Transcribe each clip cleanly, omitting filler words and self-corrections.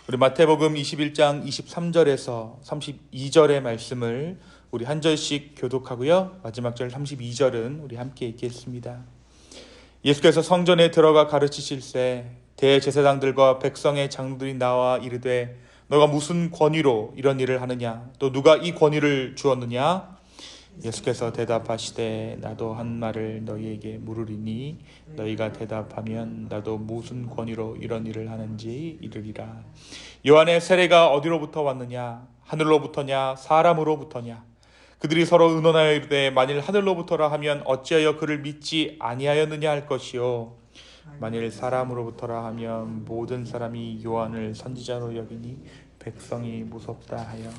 우리 마태복음 21장 23절에서 32절의 말씀을 우리 한 절씩 교독하고요. 마지막 절 32절은 우리 함께 읽겠습니다. 예수께서 성전에 들어가 가르치실새 대제사장들과 백성의 장로들이 나와 이르되 너가 무슨 권위로 이런 일을 하느냐? 또 누가 이 권위를 주었느냐? 예수께서 대답하시되 나도 한 말을 너희에게 물으리니 너희가 대답하면 나도 무슨 권위로 이런 일을 하는지 이르리라. 요한의 세례가 어디로부터 왔느냐? 하늘로부터냐 사람으로부터냐? 그들이 서로 의논하여 이르되 만일 하늘로부터라 하면 어찌하여 그를 믿지 아니하였느냐 할 것이요 만일 사람으로부터라 하면 모든 사람이 요한을 선지자로 여기니 백성이 무섭다 하여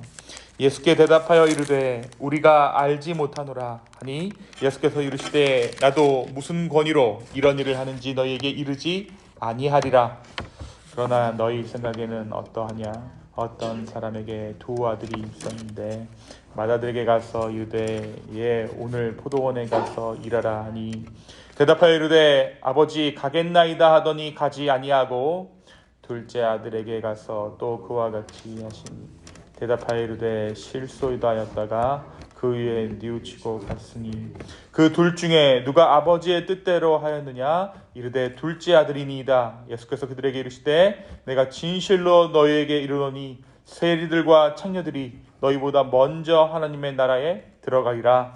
예수께 대답하여 이르되 우리가 알지 못하노라 하니 예수께서 이르시되 나도 무슨 권위로 이런 일을 하는지 너희에게 이르지 아니하리라. 그러나 너희 생각에는 어떠하냐? 어떤 사람에게 두 아들이 있었는데 맏아들에게 가서 이르되 예 오늘 포도원에 가서 일하라 하니 대답하여 이르되 아버지 가겠나이다 하더니 가지 아니하고 둘째 아들에게 가서 또 그와 같이 하시니 대답하여 이르되 실소이다 하였다가 그 위에 뉘우치고 갔으니 그 둘 중에 누가 아버지의 뜻대로 하였느냐? 이르되 둘째 아들이니이다. 예수께서 그들에게 이르시되 내가 진실로 너희에게 이르노니 세리들과 창녀들이 너희보다 먼저 하나님의 나라에 들어가리라.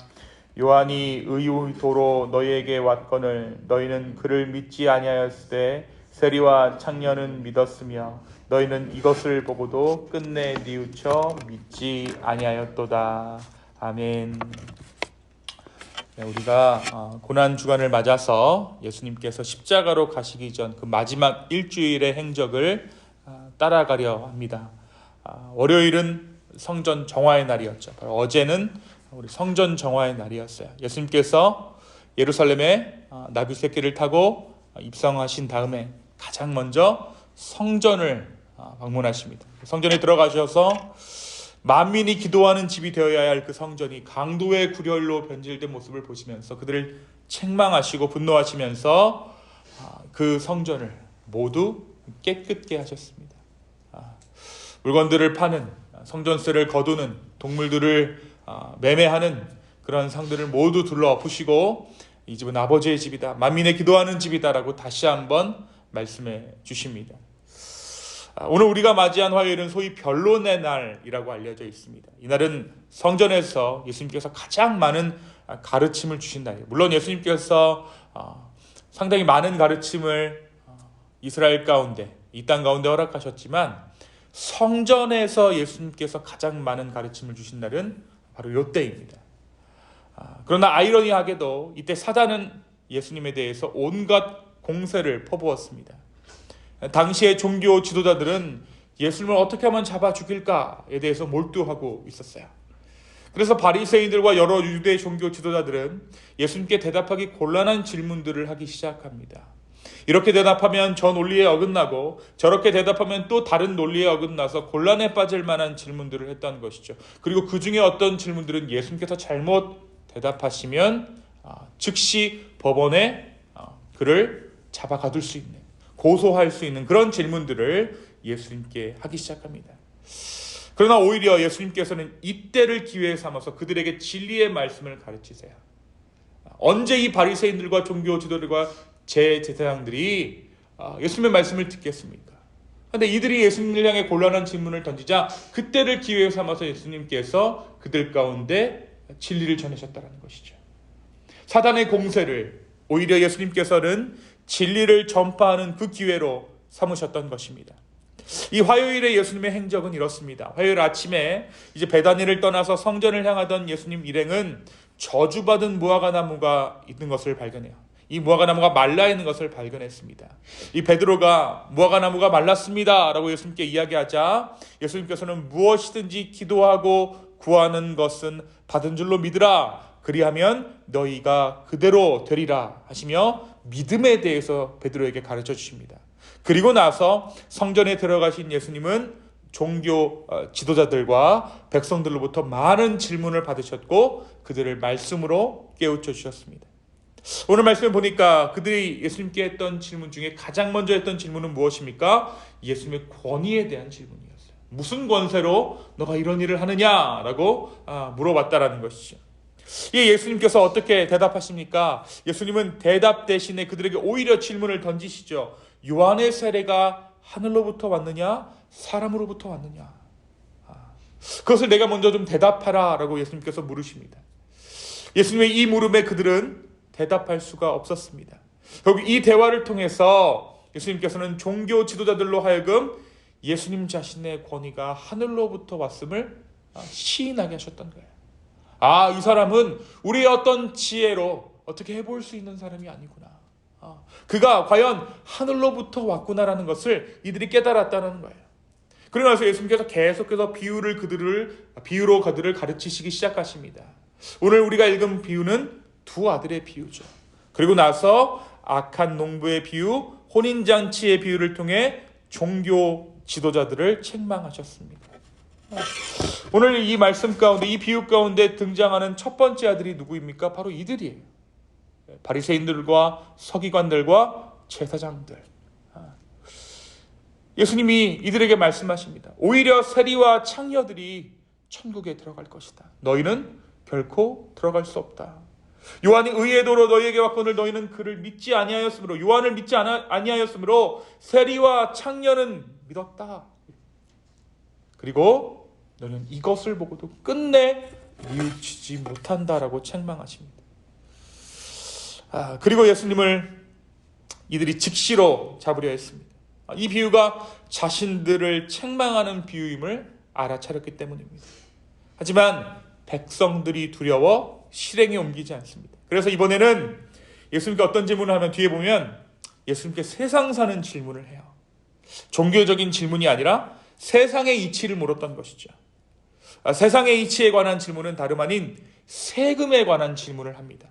요한이 의도로 너희에게 왔거늘 너희는 그를 믿지 아니하였을 때 세리와 창녀는 믿었으며 너희는 이것을 보고도 끝내 뉘우쳐 믿지 아니하였도다. 아멘. 우리가 고난 주간을 맞아서 예수님께서 십자가로 가시기 전 그 마지막 일주일의 행적을 따라가려 합니다. 월요일은 성전 정화의 날이었죠. 바로 어제는 우리 성전 정화의 날이었어요. 예수님께서 예루살렘에 나귀 새끼를 타고 입성하신 다음에 가장 먼저 성전을 방문하십니다. 성전에 들어가셔서 만민이 기도하는 집이 되어야 할 그 성전이 강도의 굴혈로 변질된 모습을 보시면서 그들을 책망하시고 분노하시면서 그 성전을 모두 깨끗게 하셨습니다. 물건들을 파는 성전세를 거두는 동물들을 매매하는 그런 상들을 모두 둘러엎으시고 이 집은 아버지의 집이다. 만민의 기도하는 집이다라고 다시 한번 말씀해 주십니다. 오늘 우리가 맞이한 화요일은 소위 변론의 날이라고 알려져 있습니다. 이날은 성전에서 예수님께서 가장 많은 가르침을 주신 날이에요. 물론 예수님께서 상당히 많은 가르침을 이스라엘 가운데 이 땅 가운데 허락하셨지만 성전에서 예수님께서 가장 많은 가르침을 주신 날은 바로 이때입니다. 그러나 아이러니하게도 이때 사단은 예수님에 대해서 온갖 공세를 퍼부었습니다. 당시의 종교 지도자들은 예수님을 어떻게 하면 잡아 죽일까에 대해서 몰두하고 있었어요. 그래서 바리새인들과 여러 유대 종교 지도자들은 예수님께 대답하기 곤란한 질문들을 하기 시작합니다. 이렇게 대답하면 저 논리에 어긋나고 저렇게 대답하면 또 다른 논리에 어긋나서 곤란에 빠질 만한 질문들을 했다는 것이죠. 그리고 그 중에 어떤 질문들은 예수님께서 잘못 대답하시면 즉시 법원에 그를 잡아 가둘 수 있는 고소할 수 있는 그런 질문들을 예수님께 하기 시작합니다. 그러나 오히려 예수님께서는 이때를 기회 삼아서 그들에게 진리의 말씀을 가르치세요. 언제 이 바리새인들과 종교 지도자들과 제사장들이 예수님의 말씀을 듣겠습니까? 그런데 이들이 예수님을 향해 곤란한 질문을 던지자 그때를 기회 삼아서 예수님께서 그들 가운데 진리를 전하셨다는 것이죠. 사단의 공세를 오히려 예수님께서는 진리를 전파하는 그 기회로 삼으셨던 것입니다. 이 화요일의 예수님의 행적은 이렇습니다. 화요일 아침에 이제 베다니를 떠나서 성전을 향하던 예수님 일행은 저주받은 무화과 나무가 있는 것을 발견해요. 이 무화과 나무가 말라 있는 것을 발견했습니다. 이 베드로가 무화과 나무가 말랐습니다 라고 예수님께 이야기하자 예수님께서는 무엇이든지 기도하고 구하는 것은 받은 줄로 믿으라. 그리하면 너희가 그대로 되리라 하시며 믿음에 대해서 베드로에게 가르쳐 주십니다. 그리고 나서 성전에 들어가신 예수님은 종교 지도자들과 백성들로부터 많은 질문을 받으셨고 그들을 말씀으로 깨우쳐 주셨습니다. 오늘 말씀을 보니까 그들이 예수님께 했던 질문 중에 가장 먼저 했던 질문은 무엇입니까? 예수님의 권위에 대한 질문이었어요. 무슨 권세로 너가 이런 일을 하느냐라고 물어봤다라는 것이죠. 이 예수님께서 어떻게 대답하십니까? 예수님은 대답 대신에 그들에게 오히려 질문을 던지시죠. 요한의 세례가 하늘로부터 왔느냐 사람으로부터 왔느냐, 그것을 내가 먼저 좀 대답하라 라고 예수님께서 물으십니다. 예수님의 이 물음에 그들은 대답할 수가 없었습니다. 결국 이 대화를 통해서 예수님께서는 종교 지도자들로 하여금 예수님 자신의 권위가 하늘로부터 왔음을 시인하게 하셨던 거예요. 이 사람은 우리의 어떤 지혜로 어떻게 해볼 수 있는 사람이 아니구나. 그가 과연 하늘로부터 왔구나라는 것을 이들이 깨달았다는 거예요. 그러고 나서 예수님께서 계속해서 비유로 그들을 가르치시기 시작하십니다. 오늘 우리가 읽은 비유는 두 아들의 비유죠. 그리고 나서 악한 농부의 비유, 혼인잔치의 비유를 통해 종교 지도자들을 책망하셨습니다. 오늘 이 말씀 가운데, 이 비유 가운데 등장하는 첫 번째 아들이 누구입니까? 바로 이들이에요. 바리새인들과 서기관들과 제사장들. 예수님이 이들에게 말씀하십니다. 오히려 세리와 창녀들이 천국에 들어갈 것이다. 너희는 결코 들어갈 수 없다. 요한이 의의 도로 너희에게 왔거늘 너희는 그를 믿지 아니하였으므로, 요한을 믿지 아니하였으므로 세리와 창녀는 믿었다. 그리고 너희는 이것을 보고도 끝내 뉘우치지 못한다라고 책망하십니다. 그리고 예수님을 이들이 즉시로 잡으려 했습니다. 이 비유가 자신들을 책망하는 비유임을 알아차렸기 때문입니다. 하지만 백성들이 두려워 실행에 옮기지 않습니다. 그래서 이번에는 예수님께 어떤 질문을 하면 뒤에 보면 예수님께 세상 사는 질문을 해요. 종교적인 질문이 아니라 세상의 이치를 물었던 것이죠. 세상의 이치에 관한 질문은 다름 아닌 세금에 관한 질문을 합니다.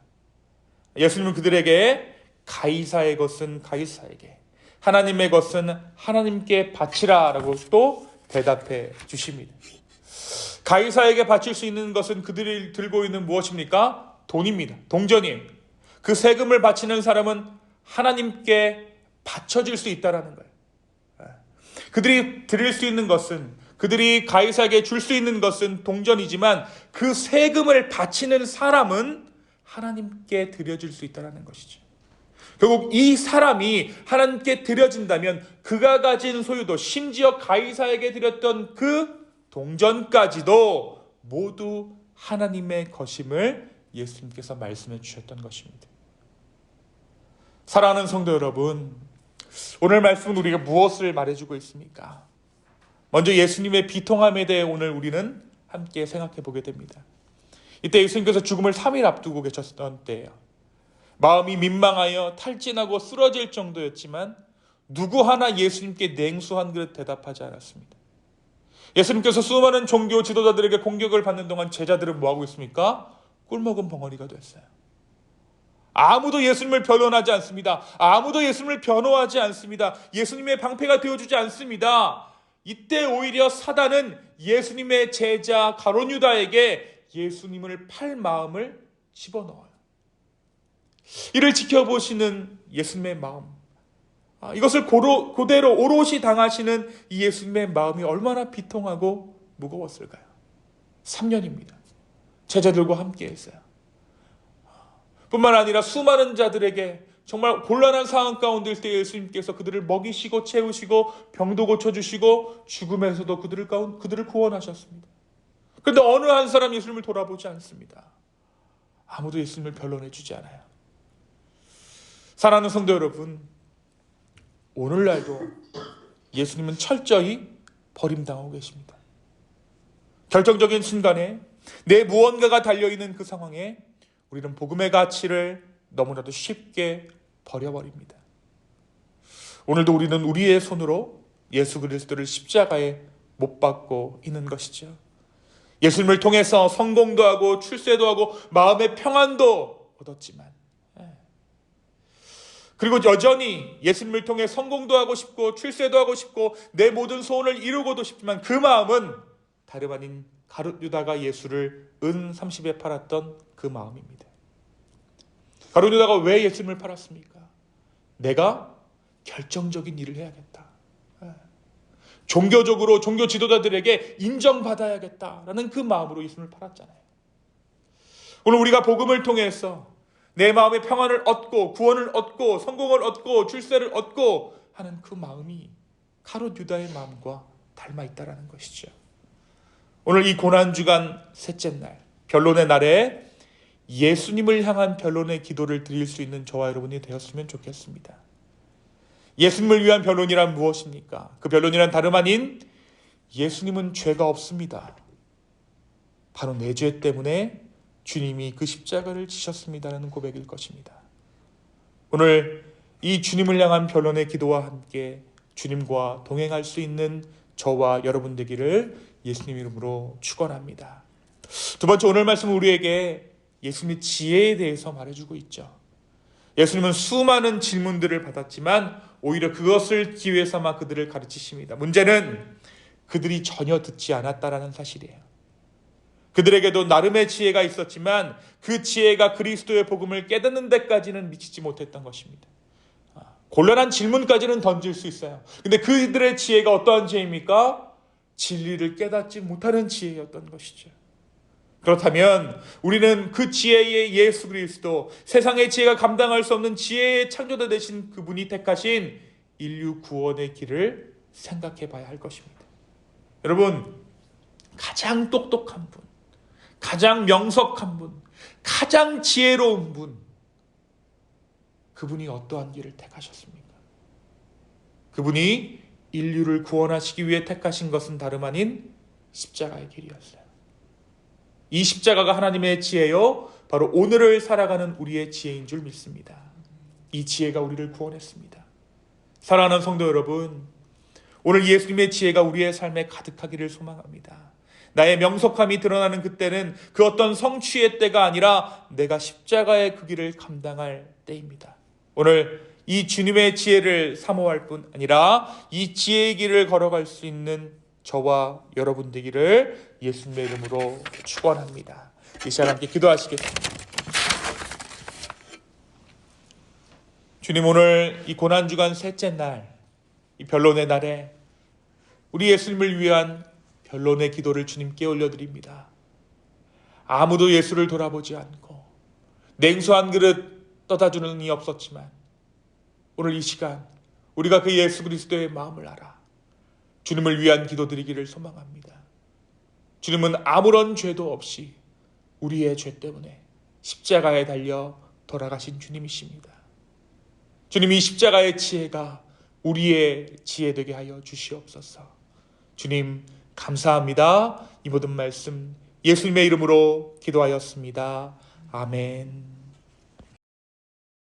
예수님은 그들에게 가이사의 것은 가이사에게, 하나님의 것은 하나님께 바치라 라고 또 대답해 주십니다. 가이사에게 바칠 수 있는 것은 그들이 들고 있는 무엇입니까? 돈입니다. 동전이에요. 그 세금을 바치는 사람은 하나님께 바쳐질 수 있다는 거예요. 그들이 드릴 수 있는 것은, 그들이 가이사에게 줄 수 있는 것은 동전이지만 그 세금을 바치는 사람은 하나님께 드려질 수 있다는 것이죠. 결국 이 사람이 하나님께 드려진다면 그가 가진 소유도, 심지어 가이사에게 드렸던 그 동전까지도 모두 하나님의 것임을 예수님께서 말씀해 주셨던 것입니다. 사랑하는 성도 여러분, 오늘 말씀은 우리가 무엇을 말해주고 있습니까? 먼저 예수님의 비통함에 대해 오늘 우리는 함께 생각해 보게 됩니다. 이때 예수님께서 죽음을 3일 앞두고 계셨던 때예요. 마음이 민망하여 탈진하고 쓰러질 정도였지만 누구 하나 예수님께 냉수 한 그릇 대답하지 않았습니다. 예수님께서 수많은 종교 지도자들에게 공격을 받는 동안 제자들은 뭐하고 있습니까? 꿀먹은 벙어리가 됐어요. 아무도 예수님을 변론하지 않습니다. 아무도 예수님을 변호하지 않습니다. 예수님의 방패가 되어주지 않습니다. 이때 오히려 사단은 예수님의 제자 가룟 유다에게 예수님을 팔 마음을 집어넣어요. 이를 지켜보시는 예수님의 마음, 이것을 그대로 오롯이 당하시는 이 예수님의 마음이 얼마나 비통하고 무거웠을까요? 3년입니다. 제자들과 함께 했어요. 뿐만 아니라 수많은 자들에게 정말 곤란한 상황 가운데 있을 때 예수님께서 그들을 먹이시고 채우시고 병도 고쳐주시고 죽음에서도 그들을 구원하셨습니다. 그런데 어느 한 사람 예수님을 돌아보지 않습니다. 아무도 예수님을 변론해 주지 않아요. 사랑하는 성도 여러분, 오늘날도 예수님은 철저히 버림당하고 계십니다. 결정적인 순간에 내 무언가가 달려있는 그 상황에 우리는 복음의 가치를 너무나도 쉽게 버려버립니다. 오늘도 우리는 우리의 손으로 예수 그리스도를 십자가에 못 박고 있는 것이죠. 예수님을 통해서 성공도 하고 출세도 하고 마음의 평안도 얻었지만, 그리고 여전히 예수님을 통해 성공도 하고 싶고 출세도 하고 싶고 내 모든 소원을 이루고도 싶지만 그 마음은 다름 아닌 가룟 유다가 예수를 은 30에 팔았던 그 마음입니다. 가룟 유다가 왜 예수님을 팔았습니까? 내가 결정적인 일을 해야겠다. 종교적으로 종교 지도자들에게 인정받아야겠다라는 그 마음으로 예수님을 팔았잖아요. 오늘 우리가 복음을 통해서 내 마음의 평안을 얻고 구원을 얻고 성공을 얻고 출세를 얻고 하는 그 마음이 가룟 유다의 마음과 닮아 있다라는 것이죠. 오늘 이 고난주간 셋째 날, 변론의 날에 예수님을 향한 변론의 기도를 드릴 수 있는 저와 여러분이 되었으면 좋겠습니다. 예수님을 위한 변론이란 무엇입니까? 그 변론이란 다름 아닌 예수님은 죄가 없습니다. 바로 내 죄 때문에 주님이 그 십자가를 지셨습니다라는 고백일 것입니다. 오늘 이 주님을 향한 변론의 기도와 함께 주님과 동행할 수 있는 저와 여러분 되기를 예수님 이름으로 축원합니다. 두 번째, 오늘 말씀은 우리에게 예수님의 지혜에 대해서 말해주고 있죠. 예수님은 수많은 질문들을 받았지만 오히려 그것을 기회 삼아 그들을 가르치십니다. 문제는 그들이 전혀 듣지 않았다라는 사실이에요. 그들에게도 나름의 지혜가 있었지만 그 지혜가 그리스도의 복음을 깨닫는 데까지는 미치지 못했던 것입니다. 곤란한 질문까지는 던질 수 있어요. 근데 그들의 지혜가 어떠한 지혜입니까? 진리를 깨닫지 못하는 지혜였던 것이죠. 그렇다면 우리는 그 지혜의 예수 그리스도, 세상의 지혜가 감당할 수 없는 지혜의 창조자 되신 그분이 택하신 인류 구원의 길을 생각해 봐야 할 것입니다. 여러분, 가장 똑똑한 분, 가장 명석한 분, 가장 지혜로운 분, 그분이 어떠한 길을 택하셨습니까? 그분이 인류를 구원하시기 위해 택하신 것은 다름 아닌 십자가의 길이었어요. 이 십자가가 하나님의 지혜요, 바로 오늘을 살아가는 우리의 지혜인 줄 믿습니다. 이 지혜가 우리를 구원했습니다. 사랑하는 성도 여러분, 오늘 예수님의 지혜가 우리의 삶에 가득하기를 소망합니다. 나의 명석함이 드러나는 그때는 그 어떤 성취의 때가 아니라 내가 십자가의 그 길을 감당할 때입니다. 오늘 이 주님의 지혜를 사모할 뿐 아니라 이 지혜의 길을 걸어갈 수 있는 저와 여러분 되기를 예수님의 이름으로 축원합니다. 이 시간 함께 기도하시겠습니다. 주님, 오늘 이 고난주간 셋째 날, 이 변론의 날에 우리 예수님을 위한 변론의 기도를 주님께 올려드립니다. 아무도 예수를 돌아보지 않고 냉수 한 그릇 떠다주는 이 없었지만 오늘 이 시간 우리가 그 예수 그리스도의 마음을 알아 주님을 위한 기도드리기를 소망합니다. 주님은 아무런 죄도 없이 우리의 죄 때문에 십자가에 달려 돌아가신 주님이십니다. 주님, 이 십자가의 지혜가 우리의 지혜 되게 하여 주시옵소서. 주님, 감사합니다. 이 모든 말씀 예수님의 이름으로 기도하였습니다. 아멘.